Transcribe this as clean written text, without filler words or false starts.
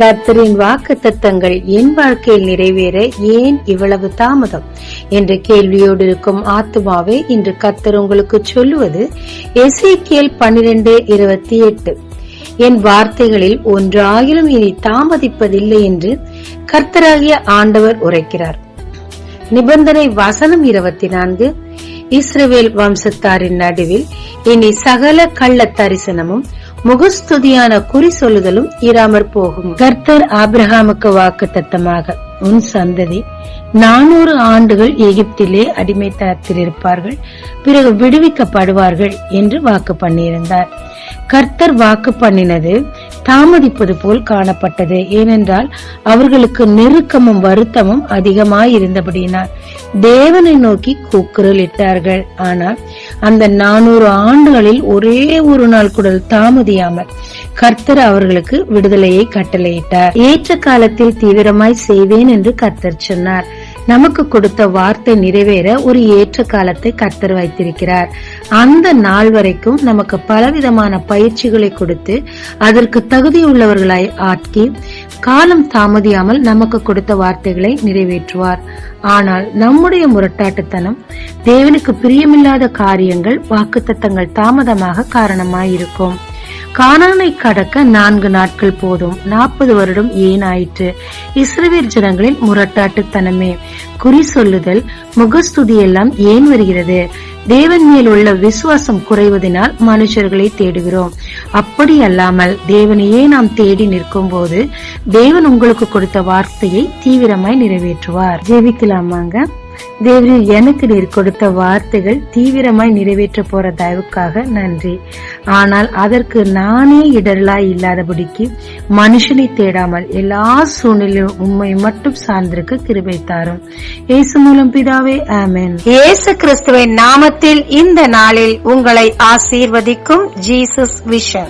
கர்த்தரின் வாக்குத்தத்தங்கள் என் வாழ்க்கையில் நிறைவேற ஏன் இவ்வளவு தாமதம் என்ற கேள்வியோடு இருக்கும் ஆத்துமாவே, இன்று கர்த்தர் உங்களுக்கு சொல்லுவது எசேக்கியேல் 12:28. என் வார்த்தைகளில் ஒன்றாகிலும் இனி தாமதிப்பதில்லை என்று கர்த்தராகிய ஆண்டவர் உரைக்கிறார். நிபந்தனை வசனம் 24. இஸ்ரவேல் வம்சத்தாரின் நடுவில் இனி சகல கள்ள தரிசனமும் முகஸ்துதியான குறி சொல்லுதலும் இராமற் போகும். கர்த்தர் ஆபிரகாமுக்கு வாக்குத்தத்தமாக, உன் சந்ததி 400 ஆண்டுகள் எகிப்திலே அடிமைத்தனத்தில் இருப்பார்கள், பிறகு விடுவிக்கப்படுவார்கள் என்று வாக்கு பண்ணியிருந்தார். கர்த்தர் வாக்கு பண்ணினது தாமதிப்பது போல் காணப்பட்டது. ஏனென்றால் அவர்களுக்கு நெருக்கமும் வருத்தமும் அதிகமாயிருந்தபடியினால் தேவனை நோக்கி கூக்குரல் இட்டார்கள். ஆனால் அந்த 400 ஆண்டுகளில் ஒரே ஒரு நாள் கூட தாமதியாமல் கர்த்தர் அவர்களுக்கு விடுதலையை கட்டளையிட்டார். ஏற்ற காலத்தில் தீவிரமாய் செய்வேன் என்று கர்த்தர் சொன்னார். நமக்கு கொடுத்த வார்த்தை நிறைவேற ஒரு ஏற்ற காலத்தை கர்த்தர் வைத்திருக்கிறார். அந்த நாள் வரைக்கும் நமக்கு பலவிதமான பயிற்சிகளை கொடுத்து அதற்கு தகுதியுள்ளவர்களாய் ஆக்கி காலம் தாமதியாமல் நமக்கு கொடுத்த வார்த்தைகளை நிறைவேற்றுவார். ஆனால் நம்முடைய முரட்டாட்டுத்தனம், தேவனுக்கு பிரியமில்லாத காரியங்கள், வாக்குத்தத்தங்கள் தாமதமாக காரணமாயிருக்கும். கானானை கடக்க 4 நாட்கள் போதும், 40 வருடம் ஏன் ஆயிற்று? இஸ்ரவேல் ஜனங்களின் முரட்டாட்டுத்தனமே, குறி சொல்லுதல், முகஸ்துதி எல்லாம் ஏன் வருகிறது? தேவன் மேல் உள்ள விசுவாசம் குறைவதனால் மனுஷர்களை தேடுகிறோம். அப்படி அல்லாமல் தேவனையே நாம் தேடி நிற்கும் போது தேவன் உங்களுக்கு கொடுத்த வார்த்தையை தீவிரமாய் நிறைவேற்றுவார். ஜெபிக்கலாமாங்க. தேவரீர், எனக்கு நீர் கொடுத்த வார்த்தைகள் தீவிரமாய் நிறைவேற்ற போற தயவுக்காக நன்றி. ஆனால் அதற்கு நானே இடரலாய் இல்லாதபடிக்கு மனுஷனை தேடாமல் எல்லா சூழ்நிலையும் உண்மை மட்டும் சார்ந்திருக்க கிருபை தாரும். இயேசு மூலம் பிதாவே, ஆமென். இயேசு கிறிஸ்துவின் நாமத்தில் இந்த நாளில் உங்களை ஆசீர்வதிக்கும் ஜீசஸ் விஷன்.